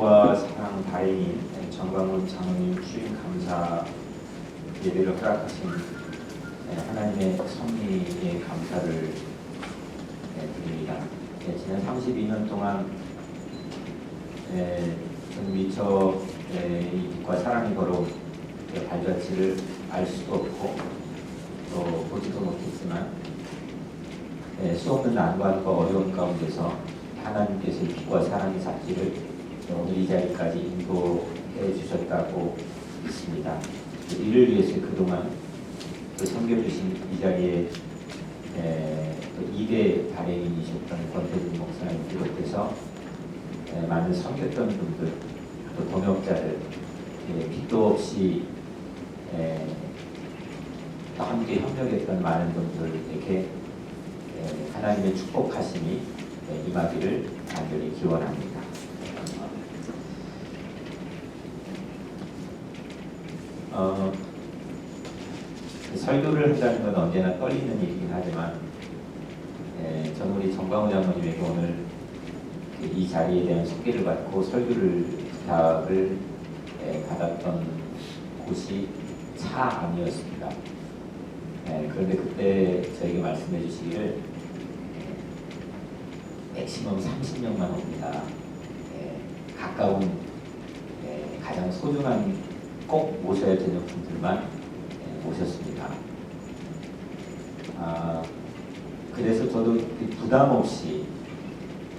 빛과 사랑 다행인 정광훈 장로님 주임 감사 예배를 허락하신 하나님의 섭리에 감사를 드립니다. 지난 32년 동안 저는 미처 이 빛과 사랑이 걸어온 발자취를 알 수도 없고 또 보지도 못했지만 수없는 난관과 어려움 가운데서 하나님께서 이 빛과 사랑의 삽질을 오늘 이 자리까지 인도해 주셨다고 믿습니다. 이를 위해서 그동안 섬겨주신 이 자리에 또 2대 발행인이셨던 권태진 목사님 비롯해서 많은 섬겼던 분들, 또 동역자들, 빛도 없이 함께 협력했던 많은 분들에게 하나님의 축복하심이 임하기를 간절히 기원합니다. 설교를 한다는 건 언제나 떨리는 일이긴 하지만 저는 우리 정광훈 장로님에게 오늘 이 자리에 대한 소개를 받고 설교를 부탁을 받았던 곳이 차 안이었습니다. 그런데 그때 저에게 말씀해 주시기를 맥시멈 30명만 옵니다. 가까운 가장 소중한 꼭 모셔야 되는 분들만 모셨습니다. 그래서 저도 부담 없이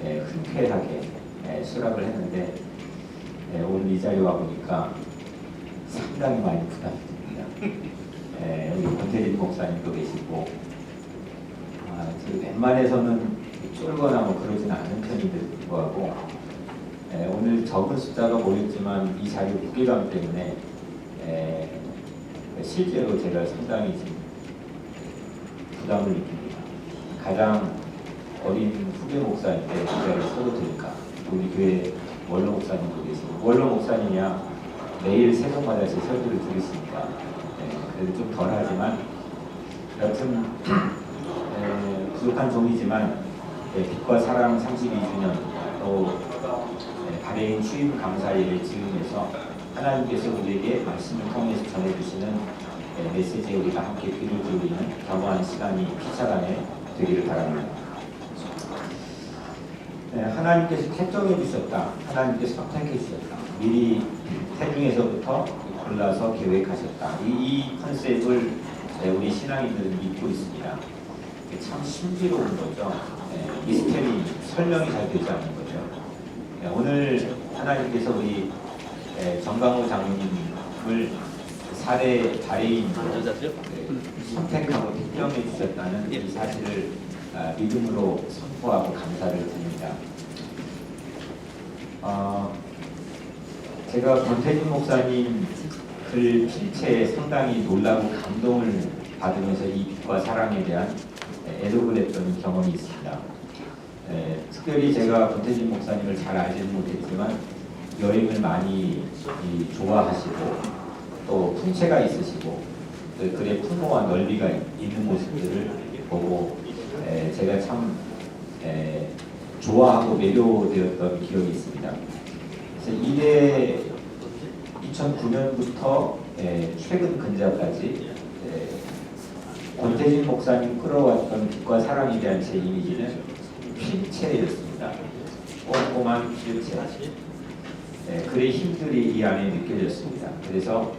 흔쾌하게 수락을 했는데 오늘 이 자리에 와 보니까 상당히 많이 부담이 됩니다. 우리 권태진 목사님도 계시고 웬만해서는 쫄거나 뭐 그러지는 않은 편인데도 불구하고 오늘 적은 숫자가 모였지만 이 자리 무게감 때문에 실제로 제가 상당히 지금 부담을 느낍니다. 가장 어린 후배 목사님께 이 자리에 서도 되니까 우리 교회 원로 목사님도 계시고 원로 목사님이야 매일 새벽마다 제 설교를 들으시니까 그래도 좀 덜하지만 여튼 부족한 종이지만 빛과 사랑 32주년 또 발해인 취임 감사일을 지으면서 하나님께서 우리에게 말씀을 통해서 전해주시는 메시지에 우리가 함께 귀를 기울이는 겸허한 시간이 피차간에 되기를 바랍니다. 하나님께서 택정해 주셨다. 하나님께서 선택해 주셨다. 미리 태중에서부터 골라서 계획하셨다. 이 컨셉을 우리 신앙인들은 믿고 있습니다. 참 신비로운 거죠. 미스테리, 설명이 잘 되지 않는 거죠. 오늘 하나님께서 우리 정광훈 장로님을 4대 발해인으로 선택하고 택정해 주셨다는 이 사실을 믿음으로 선포하고 감사를 드립니다. 제가 권태진 목사님 글 필체에 상당히 놀라고 감동을 받으면서 이 빛과 사랑에 대한 애독을 했던 경험이 있습니다. 특별히 제가 권태진 목사님을 잘 알지는 못했지만 여행을 많이 좋아하시고 또 풍채가 있으시고 글의 풍모와 넓이가 있는 모습들을 보고 제가 참 좋아하고 매료되었던 기억이 있습니다. 그래서 이래 2009년부터 최근 근자까지 권태진 목사님 끌어왔던 빛과 사랑에 대한 제 이미지는 필체였습니다. 꼼꼼한 필체. 글의 힘들이 이 안에 느껴졌습니다. 그래서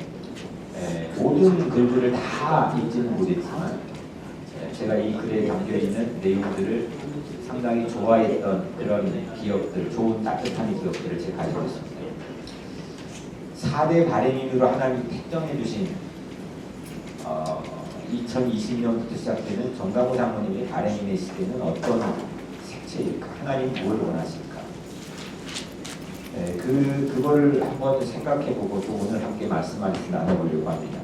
모든 글들을 다 읽지는 못했지만 제가 이 글에 담겨있는 내용들을 상당히 좋아했던 그런 기억들, 좋은 따뜻한 기억들을 제가 가지고 있습니다. 4대 발행인으로 하나님이 택정해 주신 2020년부터 시작되는 정광훈 장로님의 발행인의 시대는 어떤 색채일까? 하나님 뭘 원하실까? 그거를 한번 생각해보고 또 오늘 함께 말씀 나눠보려고 합니다.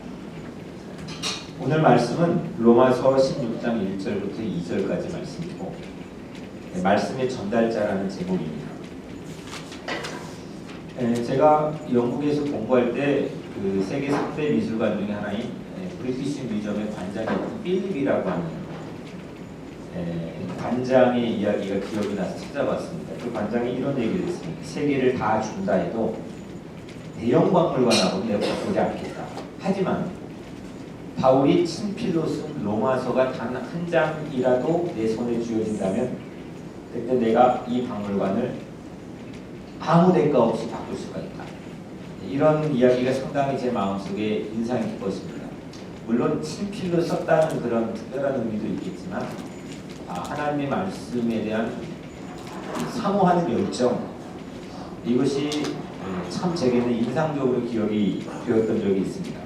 오늘 말씀은 로마서 16장 1절부터 2절까지 말씀이고 말씀의 전달자라는 제목입니다. 제가 영국에서 공부할 때 그 세계 3대 미술관 중에 하나인 브리티시 뮤지엄의 관장이었던 필립이라고 하는 관장의 이야기가 기억이 나서 찾아봤습니다. 그 관장이 이런 얘기를 했습니다. 세계를 다 준다 해도 대형 박물관하고는 내가 바꾸지 않겠다. 하지만 바울이 친필로 쓴 로마서가 단 한 장이라도 내 손에 쥐어진다면 그때 내가 이 박물관을 아무 대가 없이 바꿀 수가 있다. 이런 이야기가 상당히 제 마음속에 인상 깊었습니다. 물론 친필로 썼다는 그런 특별한 의미도 있겠지만 하나님의 말씀에 대한 사모하는 열정, 이것이 참 제게는 인상적으로 기억이 되었던 적이 있습니다.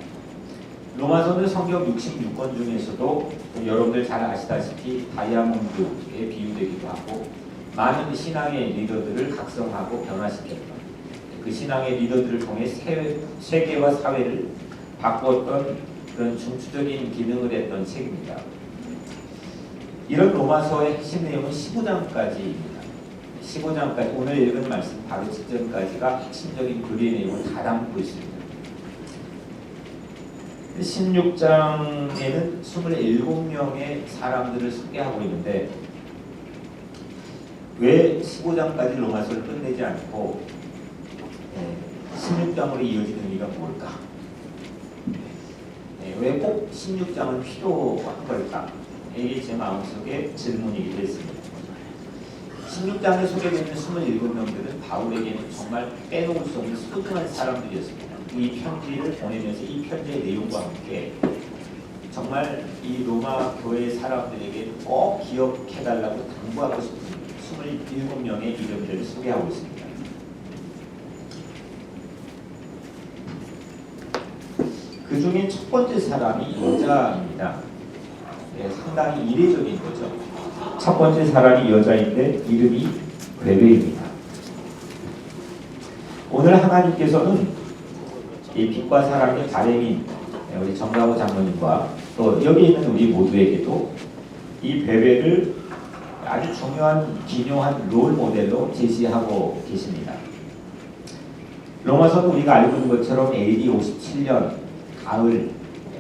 로마서는 성경 66권 중에서도 여러분들 잘 아시다시피 다이아몬드에 비유되기도 하고 많은 신앙의 리더들을 각성하고 변화시켰던 그 신앙의 리더들을 통해 세계와 사회를 바꾸었던 그런 중추적인 기능을 했던 책입니다. 이런 로마서의 핵심 내용은 15장까지입니다. 15장까지 오늘 읽은 말씀 바로 직전까지가 핵심적인 교리의 내용을 다 담고 있습니다. 16장에는 27명의 사람들을 소개하고 있는데 왜 15장까지 로마서를 끝내지 않고 16장으로 이어지는 의미가 뭘까? 왜 꼭 16장은 필요한 걸까? 이게 제 마음속에 질문이기도 했습니다. 16장에 소개되는 27명들은 바울에게는 정말 빼놓을 수 없는 소중한 사람들이었습니다. 이 편지를 보내면서 이 편지의 내용과 함께 정말 이 로마 교회 사람들에게 꼭 기억해달라고 당부하고 싶은 27명의 이름들을 소개하고 있습니다. 그 중에 첫 번째 사람이 여자입니다. 상당히 이례적인 거죠. 첫 번째 사람이 여자인데 이름이 베베입니다. 오늘 하나님께서는 이 빛과 사랑의 바램인 우리 정가고 장로님과 또 여기 있는 우리 모두에게도 이 베베를 아주 중요한 기묘한 롤 모델로 제시하고 계십니다. 로마서는 우리가 알고 있는 것처럼 AD 57년 가을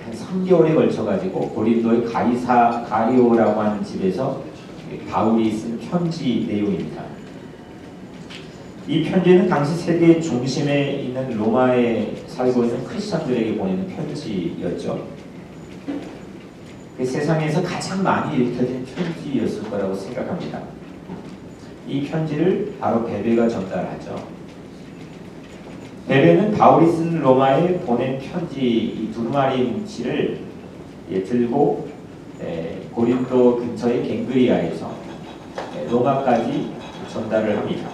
한 3개월에 걸쳐가지고 고린도의 가리오라고 하는 집에서 바울이 쓴 편지 내용입니다. 이 편지는 당시 세계 중심에 있는 로마에 살고 있는 크리스천들에게 보내는 편지였죠. 그 세상에서 가장 많이 읽혀진 편지였을 거라고 생각합니다. 이 편지를 바로 베베가 전달하죠. 베베는 바울이 쓴 로마에 보낸 편지 이 두루마리 뭉치를 들고 고린도 근처의 갱그리아에서 로마까지 전달을 합니다.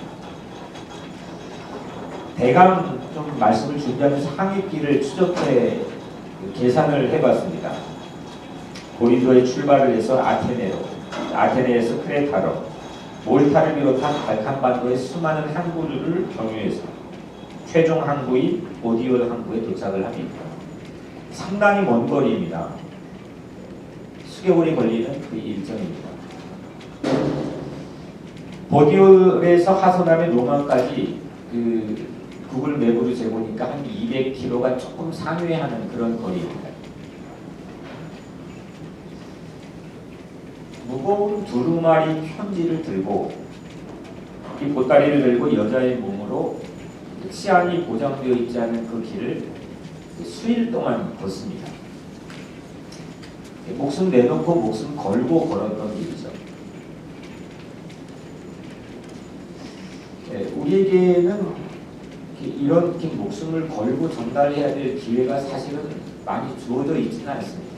대강 좀 말씀을 준비하면서 항해길을 추적해 계산을 해봤습니다. 고린도에 출발을 해서 아테네에서 크레타로, 몰타를 비롯한 발칸반도의 수많은 항구를 경유해서 최종 항구인 보디올 항구에 도착을 합니다. 상당히 먼 거리입니다. 수개월이 걸리는 그 일정입니다. 보디올에서 하선하며 로마까지 그 구글 맵으로 재보니까 한 200km가 조금 상회하는 그런 거리입니다. 무거운 두루마리 편지를 들고 이 보따리를 들고 여자의 몸으로 치안이 보장되어 있지 않은 그 길을 수일 동안 걷습니다. 목숨 내놓고 목숨 걸고 걸었던 일이죠. 우리에게는 이렇게 목숨을 걸고 전달해야 될 기회가 사실은 많이 주어져 있지는 않습니다.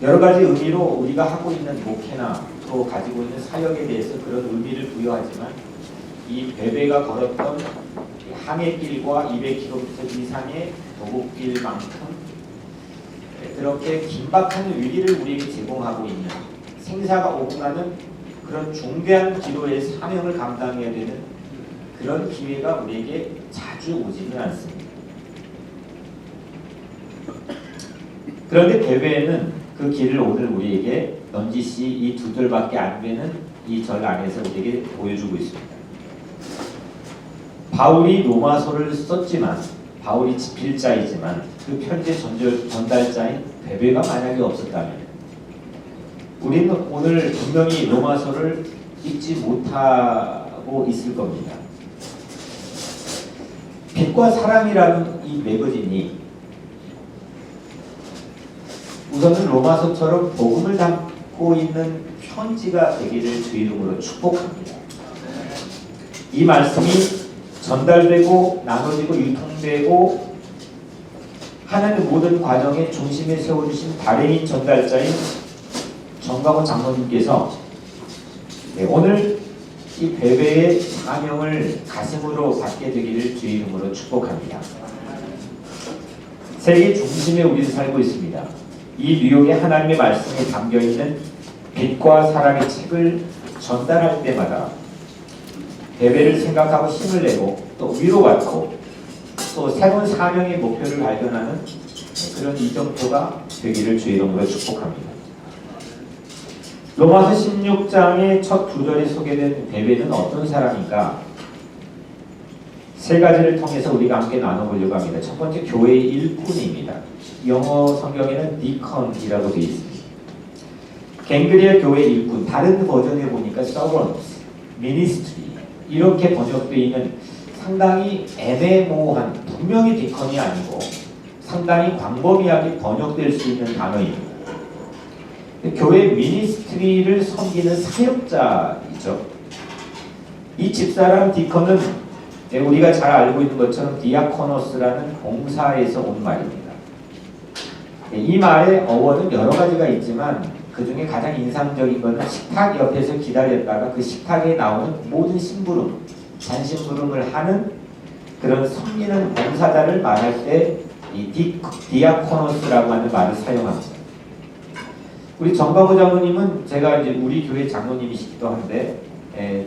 여러 가지 의미로 우리가 하고 있는 목회나 또 가지고 있는 사역에 대해서 그런 의미를 부여하지만 이 베베가 걸었던 항해길과 200km 이상의 도곡길만큼 그렇게 긴박한 위기를 우리에게 제공하고 있는 생사가 오고 가는 그런 중대한 기도의 사명을 감당해야 되는 그런 기회가 우리에게 자주 오지는 않습니다. 그런데 베베는 그 길을 오늘 우리에게 넌지시 이 두 절밖에 안 되는 이 절 안에서 우리에게 보여주고 있습니다. 바울이 로마서를 썼지만 바울이 집필자이지만 그 편지 전달자인 베베가 만약에 없었다면 우리는 오늘 분명히 로마서를 읽지 못하고 있을 겁니다. 빛과 사랑이라는 이 매거진이 우선은 로마서처럼 복음을 담고 있는 편지가 되기를 주 이름으로 축복합니다. 이 말씀이 전달되고 나눠지고 유통되고 하는 모든 과정의 중심에 세워주신 발해인 전달자인 정광훈 장로님께서 오늘 이 베베의 사명을 가슴으로 받게 되기를 주 이름으로 축복합니다. 세계 중심에 우리는 살고 있습니다. 이 뉴욕의 하나님의 말씀에 담겨있는 빛과 사랑의 책을 전달할 때마다 베베를 생각하고 힘을 내고 또 위로받고 또 새로운 사명의 목표를 발견하는 그런 이정표가 되기를 주 이름으로 축복합니다. 로마서 16장의 첫 2절에 소개된 베베는 어떤 사람인가? 세 가지를 통해서 우리가 함께 나눠보려고 합니다. 첫 번째, 교회의 일꾼입니다. 영어 성경에는 디컨이라고 되어 있습니다. 갱그리아 교회 일꾼, 다른 버전에 보니까 servants, ministry 이렇게 번역되어 있는 상당히 애매모호한, 분명히 디컨이 아니고 상당히 광범위하게 번역될 수 있는 단어입니다. 교회 미니스트리를 섬기는 사역자이죠. 이 집사람 디컨은 우리가 잘 알고 있는 것처럼 디아코노스라는 봉사에서 온 말입니다. 이 말의 어원은 여러 가지가 있지만 그 중에 가장 인상적인 것은 식탁 옆에서 기다렸다가 그 식탁에 나오는 모든 심부름, 잔심부름을 하는 그런 섬기는 봉사자를 말할 때 이 디아코노스라고 하는 말을 사용합니다. 우리 정광훈 장로님은 제가 이제 우리 교회 장로님이시기도 한데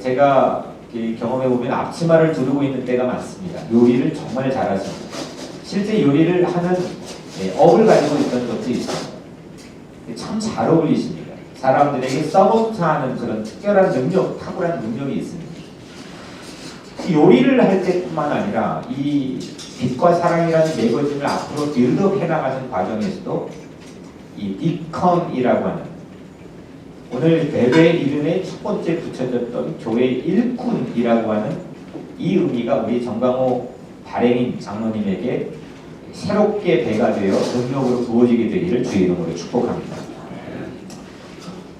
제가 경험해 보면 앞치마를 두르고 있는 때가 많습니다. 요리를 정말 잘하십니다. 실제 요리를 하는 업을 가지고 있던 것도 있습니다. 참 잘 어울리십니다. 사람들에게 서포트하는 그런 특별한 능력, 탁월한 능력이 있습니다. 요리를 할 때뿐만 아니라 이 빛과 사랑이라는 매거진을 앞으로 빌드업 해나가는 과정에서도 이 디컨이라고 하는 오늘 베베의 이름에 첫 번째 붙여졌던 교회 일꾼이라고 하는 이 의미가 우리 정광호 발행인 장로님에게 새롭게 배가 되어 능력으로 부어지게 되기를 주의 이름으로 축복합니다.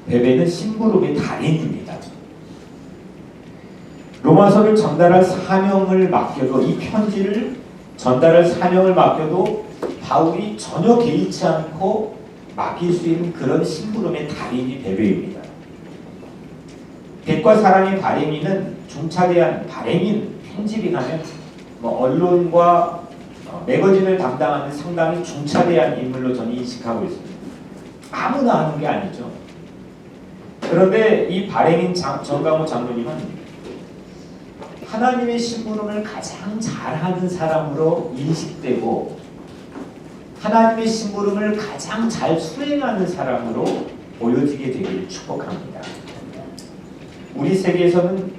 베베는 심부름의 달인입니다. 로마서를 전달할 사명을 맡겨도 이 편지를 전달할 사명을 맡겨도 바울이 전혀 개의치 않고 맡길 수 있는 그런 심부름의 달인이 베베입니다. 빛과 사랑의 발행인은 중차대한 발행인, 편집이 가면 언론과 매거진을 담당하는 상당히 중차대한 인물로 저는 인식하고 있습니다. 아무나 하는 게 아니죠. 그런데 이 발행인 정광호 장로님은 하나님의 심부름을 가장 잘하는 사람으로 인식되고 하나님의 심부름을 가장 잘 수행하는 사람으로 보여지게 되기를 축복합니다. 우리 세계에서는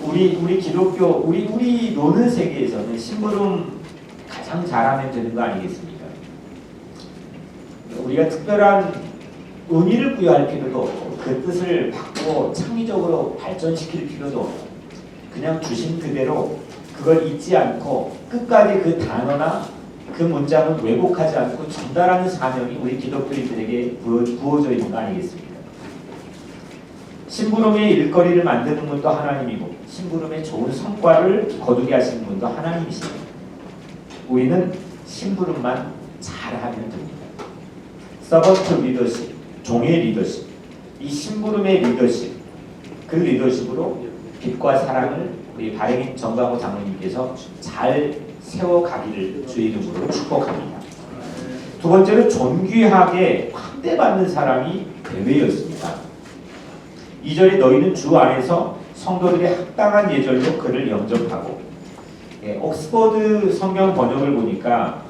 우리 기독교 우리 노는 세계에서는 심부름 가장 잘하면 되는 거 아니겠습니까? 우리가 특별한 의미를 부여할 필요도 없고 그 뜻을 바꾸어 창의적으로 발전시킬 필요도 없고 그냥 주신 그대로 그걸 잊지 않고 끝까지 그 단어나 그 문장을 왜곡하지 않고 전달하는 사명이 우리 기독교인들에게 부어져 있는 거 아니겠습니까? 심부름의 일거리를 만드는 분도 하나님이고 심부름의 좋은 성과를 거두게 하시는 분도 하나님이십니다. 우리는 심부름만 잘하면 됩니다. 서번트 리더십, 종의 리더십, 이 심부름의 리더십, 그 리더십으로 빛과 사랑을 우리 발행인 정광호 장로님께서 잘 세워가기를 주의 이름으로 축복합니다. 두 번째로 존귀하게 환대받는 사람이 베베였습니다. 2절에 너희는 주 안에서 성도들의 합당한 예절로 그를 영접하고 옥스퍼드 성경 번역을 보니까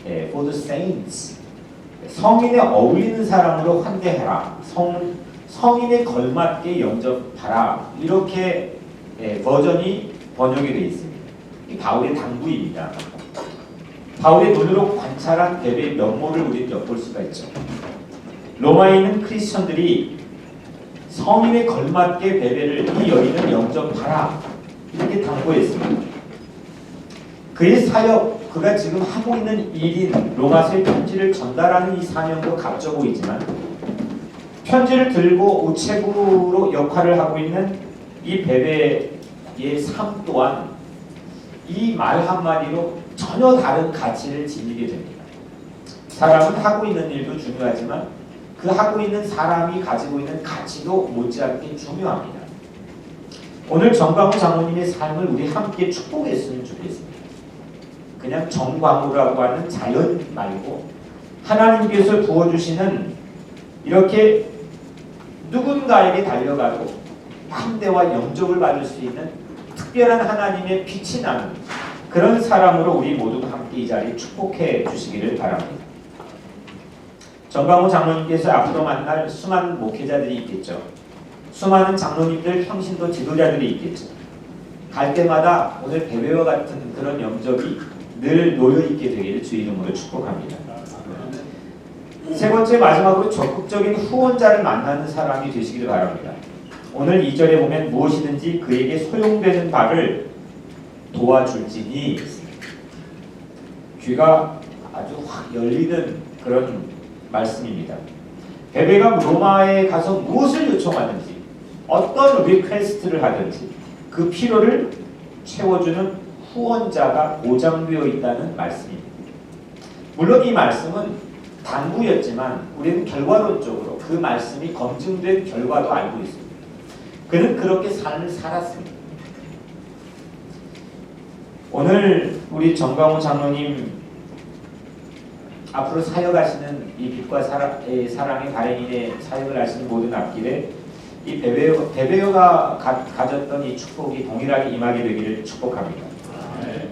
for the saints 성인에 어울리는 사람으로 환대하라 성인에 걸맞게 영접하라 이렇게 버전이 번역이 되어 있습니다. 이 바울의 당부입니다. 바울의 눈으로 관찰한 베베의 면모를 우리는 엿볼 수가 있죠. 로마에 있는 크리스천들이 성인에 걸맞게 베베를 이 여인을 영접하라 이렇게 당부했습니다. 그의 사역, 그가 지금 하고 있는 일인 로마서의 편지를 전달하는 이 사명도 값져 보이지만 편지를 들고 우체국으로 역할을 하고 있는 이 베베의 삶 또한 이 말 한마디로 전혀 다른 가치를 지니게 됩니다. 사람은 하고 있는 일도 중요하지만 그 하고 있는 사람이 가지고 있는 가치도 못지않게 중요합니다. 오늘 정광우 장로님의 삶을 우리 함께 축복했으면 좋겠습니다. 그냥 정광우라고 하는 자연 말고 하나님께서 부어주시는 이렇게 누군가에게 달려가도 함대와 영접을 받을 수 있는 특별한 하나님의 빛이 나는 그런 사람으로 우리 모두가 함께 이 자리에 축복해 주시기를 바랍니다. 정광우 장로님께서 앞으로 만날 수많은 목회자들이 있겠죠. 수많은 장로님들, 평신도 지도자들이 있겠죠. 갈 때마다 오늘 베베와 같은 그런 영접이 늘 놓여있게 되기를 주의 이름으로 축복합니다. 세 번째, 마지막으로 적극적인 후원자를 만나는 사람이 되시기를 바랍니다. 오늘 2절에 보면 무엇이든지 그에게 소용되는 바를 도와줄지니, 귀가 아주 확 열리는 그런 말씀입니다. 베베가 로마에 가서 무엇을 요청하든지 어떤 리퀘스트를 하든지 그 필요를 채워주는 후원자가 보장되어 있다는 말씀입니다. 물론 이 말씀은 당부였지만 우리는 결과론적으로 그 말씀이 검증된 결과도 알고 있습니다. 그는 그렇게 삶을 살았습니다. 오늘 우리 정광우 장로님 앞으로 사역하시는 이 빛과 사랑의 발행인의 사역을 하시는 모든 앞길에 이 베베어가 가졌던 이 축복이 동일하게 임하게 되기를 축복합니다.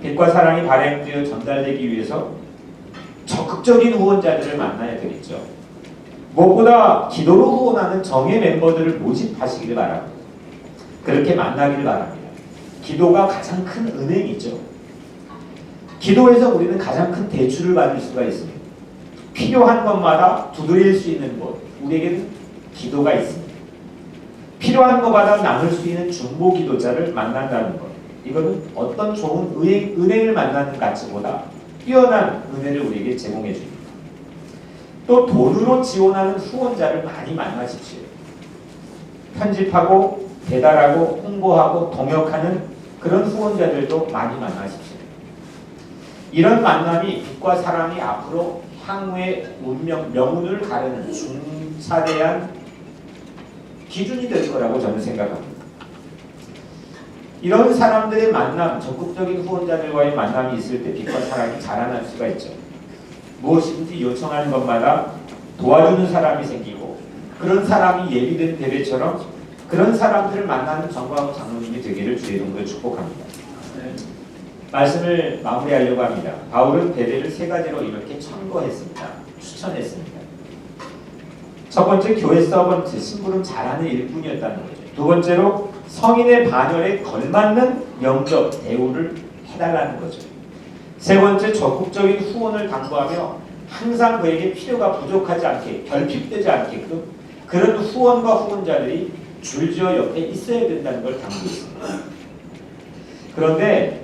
빛과 사랑이 발행되어 전달되기 위해서 적극적인 후원자들을 만나야 되겠죠. 무엇보다 기도로 후원하는 정예 멤버들을 모집하시기를 바랍니다. 그렇게 만나기를 바랍니다. 기도가 가장 큰 은행이죠. 기도에서 우리는 가장 큰 대출을 받을 수가 있습니다. 필요한 것마다 두드릴 수 있는 곳, 우리에게는 기도가 있습니다. 필요한 것마다 나눌 수 있는 중보 기도자를 만난다는 것, 이거는 어떤 좋은 은행을 만나는 가치보다 뛰어난 은혜를 우리에게 제공해 줍니다. 또 돈으로 지원하는 후원자를 많이 만나십시오. 편집하고 배달하고 홍보하고 동역하는 그런 후원자들도 많이 만나십시오. 이런 만남이 빛과 사랑이 앞으로 향후의 명운을 가르는 중차대한 기준이 될 거라고 저는 생각합니다. 이런 사람들의 만남, 적극적인 후원자들과의 만남이 있을 때 빛과 사랑이 자라날 수가 있죠. 무엇이든지 요청하는 것마다 도와주는 사람이 생기고 그런 사람이 예비된 베베처럼 그런 사람들을 만나는 정광우 장로님이 되기를 주의 이름으로 축복합니다. 말씀을 마무리하려고 합니다. 바울은 베베를 세 가지로 이렇게 청거했습니다. 추천했습니다. 첫 번째, 교회 서번트, 심부름 잘하는 일꾼이었다는 거죠. 두 번째로 성인의 반열에 걸맞는 영접, 대우를 해달라는 거죠. 세 번째, 적극적인 후원을 당부하며 항상 그에게 필요가 부족하지 않게, 결핍되지 않게끔 그런 후원과 후원자들이 줄지어 옆에 있어야 된다는 걸 당부했습니다. 그런데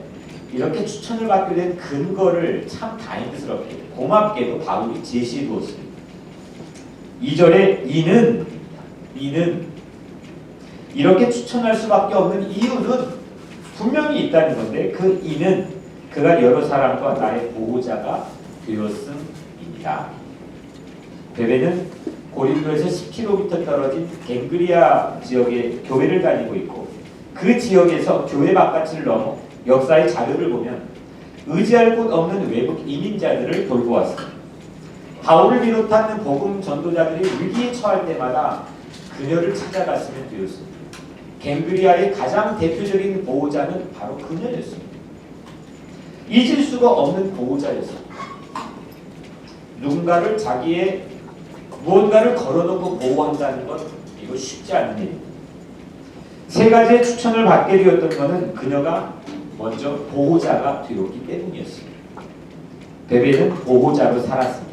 이렇게 추천을 받게 된 근거를 참 다행스럽게, 고맙게도 바울이 제시해 두었습니다. 2절에 이는 이렇게 추천할 수밖에 없는 이유는 분명히 있다는 건데 그 이는 그가 여러 사람과 나의 보호자가 되었음입니다. 베베는 고린도에서 10km 떨어진 갱그리아 지역에 교회를 다니고 있고 그 지역에서 교회 바깥을 넘어 역사의 자료를 보면 의지할 곳 없는 외국 이민자들을 돌보았습니다. 바울을 비롯한 복음 전도자들이 위기에 처할 때마다 그녀를 찾아갔으면 되었습니다. 갱그리아의 가장 대표적인 보호자는 바로 그녀였습니다. 잊을 수가 없는 보호자였습니다. 누군가를 자기의 무언가를 걸어놓고 보호한다는 것, 이거 쉽지 않은 일입니다. 세 가지의 추천을 받게 되었던 것은 그녀가 먼저 보호자가 되었기 때문이었습니다. 베베는 보호자로 살았습니다.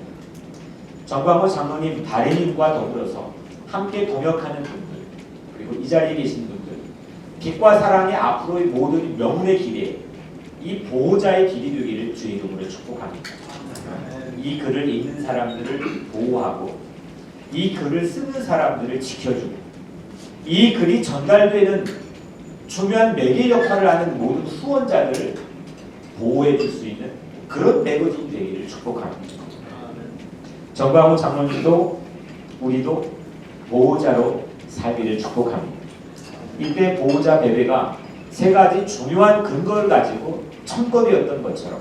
정광호 장로님 발해님과 더불어서 함께 동역하는 분들, 그리고 이 자리에 계신 분들, 빛과 사랑의 앞으로의 모든 명운의 길에 이 보호자의 길이 되기를 주의 이름으로 축복합니다. 이 글을 읽는 사람들을 보호하고 이 글을 쓰는 사람들을 지켜주고 이 글이 전달되는 중요한 매개 역할을 하는 모든 후원자들을 보호해 줄 수 있는 그런 매거진이 되기를 축복합니다. 정광호 장로님도 우리도 보호자로 살기를 축복합니다. 이때 보호자 배배가 세 가지 중요한 근거를 가지고 첨거되었던 것처럼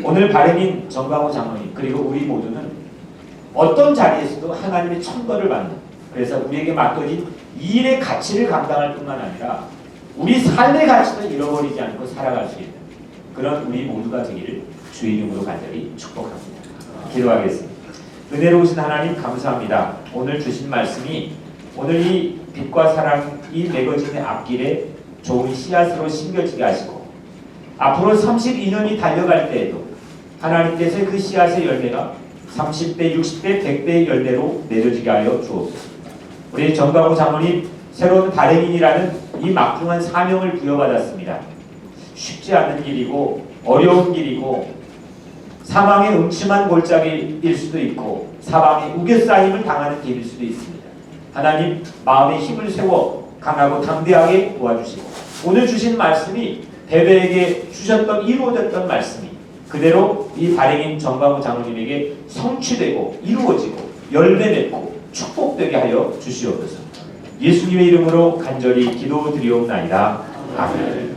오늘 발행인 정광호 장로님 그리고 우리 모두는 어떤 자리에서도 하나님의 첨거를 받는, 그래서 우리에게 맡겨진 이 일의 가치를 감당할 뿐만 아니라 우리 삶의 가치도 잃어버리지 않고 살아갈 수 있는 그런 우리 모두가 되기를 주의 이름으로 간절히 축복합니다. 기도하겠습니다. 은혜로우신 하나님 감사합니다. 오늘 주신 말씀이 오늘 이 빛과 사랑 이 매거진의 앞길에 좋은 씨앗으로 심겨지게 하시고 앞으로 32년이 달려갈 때에도 하나님께서 그 씨앗의 열매가 30대, 60대, 100대의 열매로 내려지게 하여 주옵소서. 우리 정광호 장로님 새로운 발행인이라는 이 막중한 사명을 부여받았습니다. 쉽지 않은 길이고 어려운 길이고 사망의 음침한 골짜기일 수도 있고 사방에 우겨싸임을 당하는 길일 수도 있습니다. 하나님 마음에 힘을 세워 강하고 담대하게 도와주시고 오늘 주신 말씀이 베베에게 주셨던 이루어졌던 말씀이 그대로 이 발행인 정광호 장로님에게 성취되고 이루어지고 열매 맺고 축복되게 하여 주시옵소서. 예수님의 이름으로 간절히 기도드리옵나이다. 아멘.